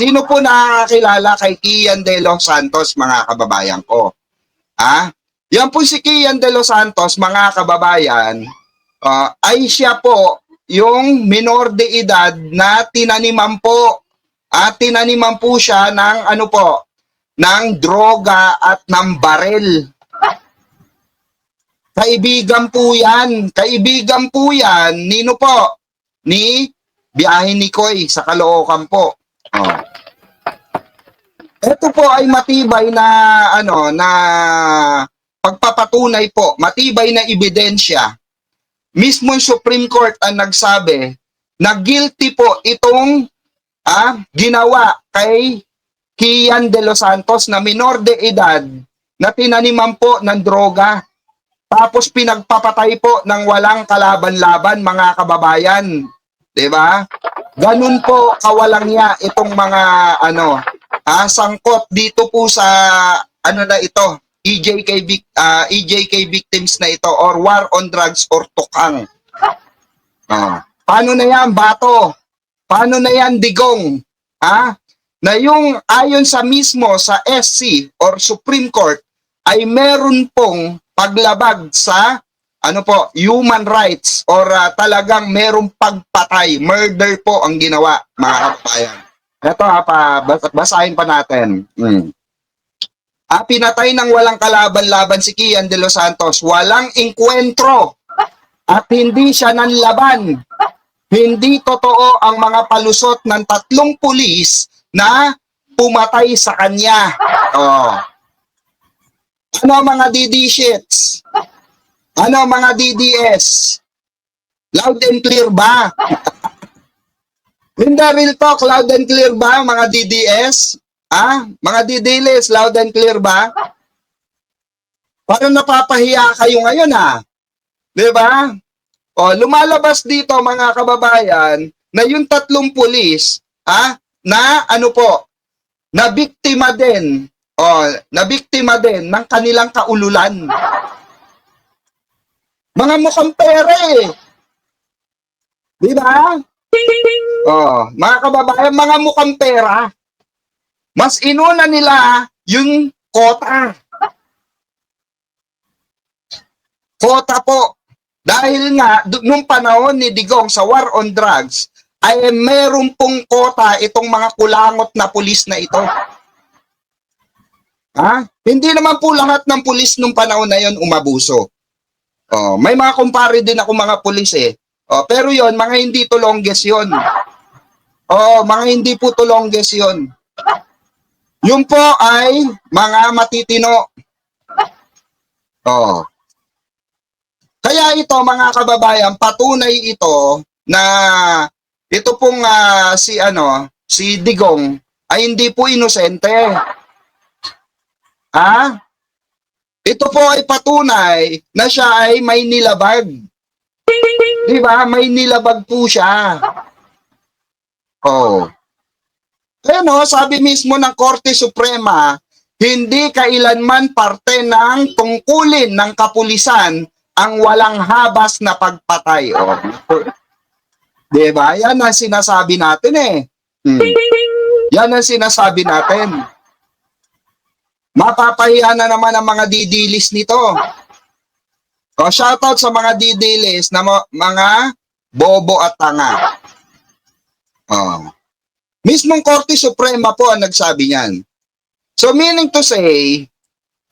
Sino po nakakilala kay Kian De Los Santos, mga kababayan ko? Yan po si Kian De Los Santos, mga kababayan, ay siya po yung minor de edad na tinaniman po. Tinaniman po siya ng ng droga at ng barel. Kaibigan po yan. Kaibigan po yan. Nino po? Ni Biyahe ni Koy sa Caloocan po. Ito po ay matibay na na pagpapatunay po, matibay na ebidensya. Mismo Supreme Court ang nagsabi na guilty po itong ginawa kay Kian De Los Santos na minor de edad na tinaniman po ng droga. Tapos pinagpapatay po ng walang kalaban-laban, mga kababayan. 'Di ba? Ganun po kawalang-ya itong mga sangkot dito po sa na ito, EJK victims na ito or war on drugs or tukang. Paano na yan, Bato? Paano na yan, Digong? Na yung ayon sa mismo sa SC or Supreme Court ay meron pong paglabag sa human rights or talagang merong pagpatay, murder po ang ginawa, mga kababayan. Ito basahin pa natin. Pinatay ng walang kalaban-laban si Kian De Los Santos, walang engkwentro at hindi siya nanlaban. Hindi totoo ang mga palusot ng 3 pulis na pumatay sa kanya. Ano mga DD shits? Ano mga DDS? Loud and clear ba? Hindi, real talk, loud and clear ba mga DDS? Mga DDLs, loud and clear ba? Parang napapahiya kayo ngayon Di ba? Lumalabas dito, mga kababayan, na yung 3 pulis, na na biktima din, na biktima din ng kanilang kaululan. Mga mukhang pere. Di ba? Mga kababayan, mga mukhang pera. Mas inuna nila yung kota. Kota po. Dahil nga, nung panahon ni Digong sa war on drugs, ay meron pong kota itong mga kulangot na pulis na ito. Hindi naman po lahat ng pulis nung panahon na yon umabuso. May mga kumpare din ako mga pulis pero yon mga hindi to longest yon. Mga hindi po to longest yon. Yun po ay mga matitino. Kaya ito, mga kababayan, patunay ito na ito pong si Digong ay hindi po inosente. Ito po ay patunay na siya ay may nilabag. Di ba? May nilabag po siya. Sabi mismo ng Korte Suprema, hindi kailanman parte ng tungkulin ng kapulisan ang walang habas na pagpatay. Di ba? Yan ang sinasabi natin Yan ang sinasabi natin. Mapapahiya na naman ang mga didilis nito. Shoutout sa mga didilis na mga bobo at tanga. Mismong Korte Suprema po ang nagsabi niyan. So meaning to say,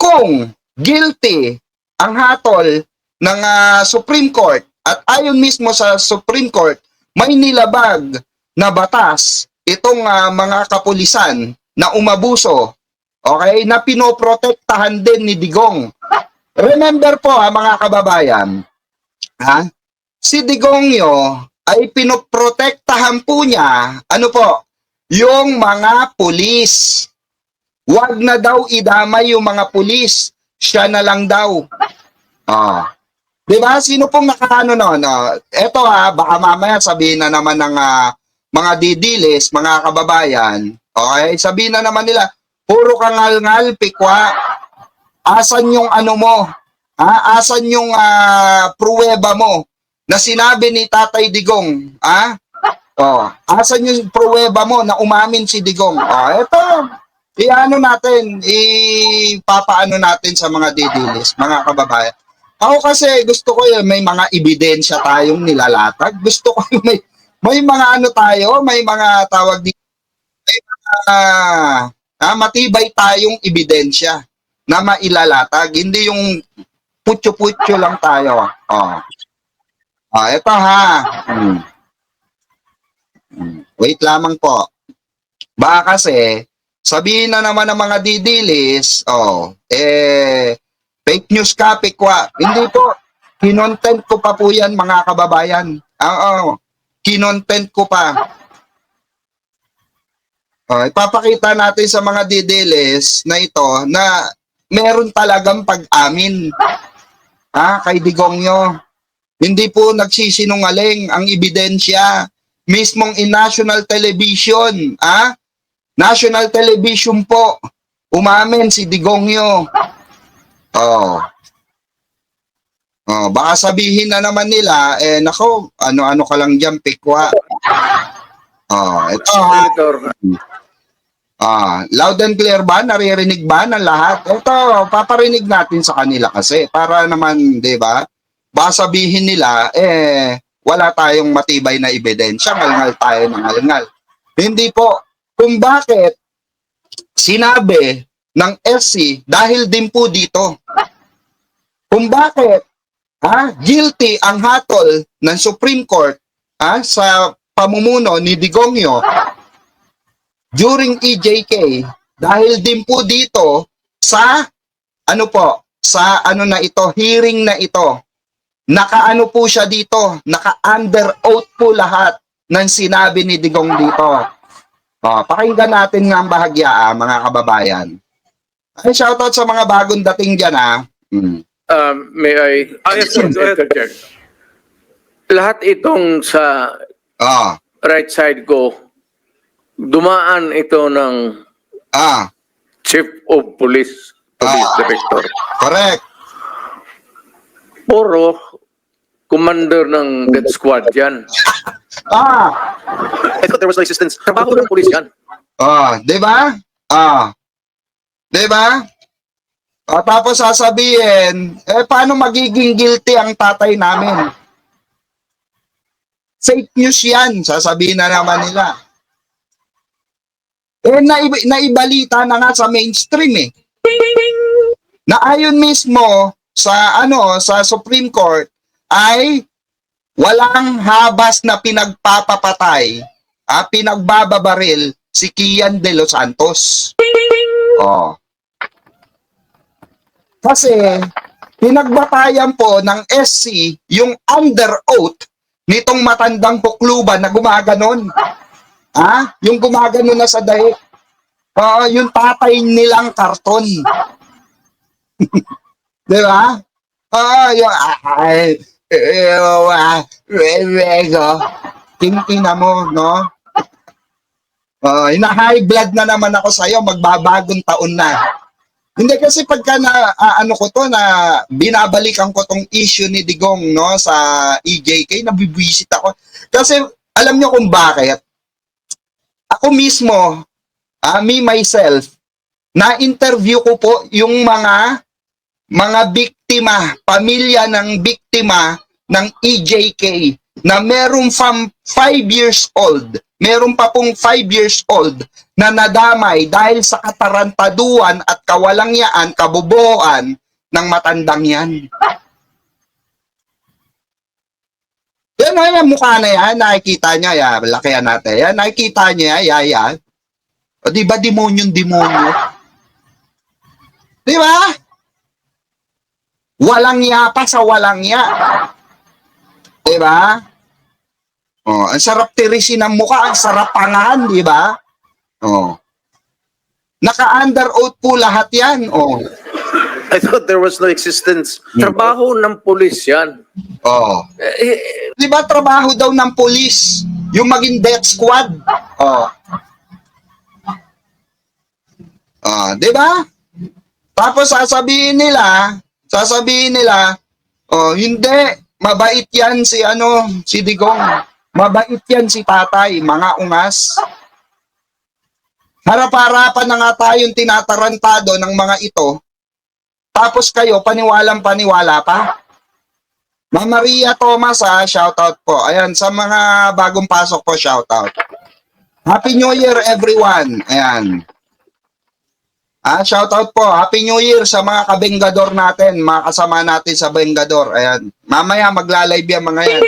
kung guilty ang hatol ng Supreme Court at ayon mismo sa Supreme Court, may nilabag na batas itong mga kapulisan na umabuso, na pinoprotektahan din ni Digong. Remember po mga kababayan, si Digongyo ay pinoprotektahan po niya, yung mga pulis. Wag na daw idamay yung mga pulis, siya na lang daw. Diba? Sino pong nakakano noon? Eto baka mamaya sabihin na naman ng mga didilis, mga kababayan, sabihin na naman nila, puro kangal-ngal, pikwa, asan yung mo? Asan yung pruweba mo na sinabi ni Tatay Digong? Asan yung pruweba mo na umamin si Digong? Ito, iano natin, ipapaano natin sa mga didilis, mga kababayan. Ako kasi gusto ko yung may mga ebidensya tayong nilalatag. Gusto ko yung may mga ano tayo, may mga tawag dito, matibay tayong ebidensya na mailalatag. Hindi yung putyo-putyo lang tayo. Ito ha. Wait lamang po. Baka kasi, sabihin na naman ng mga didilis, fake news copy kwa. Hindi po. Kinontent ko pa po yan, mga kababayan. Kinontent ko pa. Ipapakita natin sa mga didilis na ito na meron talagang pag-amin kay Digongyo. Hindi po nagsisinungaling ang ebidensya. Mismong in national television, national television po, umamin si Digongyo. Baka sabihin na naman nila, nako, ano-ano ka lang dyan, pikwa. Ito loud and clear ba? Naririnig ba ng lahat? Ito, paparinig natin sa kanila kasi para naman, di ba? Baka sabihin nila, wala tayong matibay na ebidensya, ngalngal tayo ng ngalngal. Hindi po. Kung bakit sinabi ng SC dahil din po dito. Kung bakit guilty ang hatol ng Supreme Court sa pamumuno ni Digongyo during EJK dahil din po dito sa hearing na ito. Naka-ano po siya dito, naka-under oath po lahat ng sinabi ni Digong dito. Pakinggan natin nga ang bahagya, mga kababayan. Ay, shoutout sa mga bagong dating dyan, May I? Yes, sir. Go ahead. Lahat itong sa right side ko, dumaan ito ng Chief of Police Director. Correct. Puro commander ng death squad yan. I thought there was no existence. Trabaho ng police yan. Di ba? Di ba? Tapos sasabihin, paano magiging guilty ang tatay namin? Fake news yan, sasabihin na naman nila. Naibalita na nga sa mainstream na ayon mismo sa Supreme Court ay walang habas na pinagpapapatay, pinagbababaril si Kian de los Santos. Kasi pinagbatayan po ng SC yung under oath nitong matandang bukluban na gumaganon. Yung gumaganon na sa dahi. Yung tatay nilang karton. Di ba? Tingnan mo, no? High blood na naman ako sa'yo, magbabagong taon na. Hindi kasi pagka binabalikan ko tong issue ni Digong, no, sa EJK, nabibwisit ako. Kasi alam nyo kung bakit? Ako mismo, myself, na-interview ko po yung mga biktima, pamilya ng biktima ng EJK na meron from 5 years old, meron pa pong 5 years old na nadamay dahil sa katarantaduan at kawalangyaan, kabobohan ng matandang yan. Yan, mukha na yan, nakikita nyo, lakihan natin, yan, nakikita nyo, yan. O diba demonyo? Diba? Walang ya pa sa walang ya. Diba? Ang sarap tirisin ng mukha, ang sarap pangahan, diba? Naka-under oath po lahat yan. I thought there was no existence. Trabaho ng police yan. Diba trabaho daw ng police yung maging death squad? Diba? Tapos sasabihin nila, hindi, mabait yan si Digong. Mabait yan si tatay, mga ungas. Harap-harapan na nga tayong tinatarantado ng mga ito. Tapos kayo, paniwalang-paniwala pa. Ma'am Maria Thomas, shoutout po. Ayan, sa mga bagong pasok po, shoutout. Happy New Year, everyone. Ayan. Shoutout po. Happy New Year sa mga kabenggador natin, mga kasama natin sa Bengador. Ayan. Mamaya magla-live yan mga yan.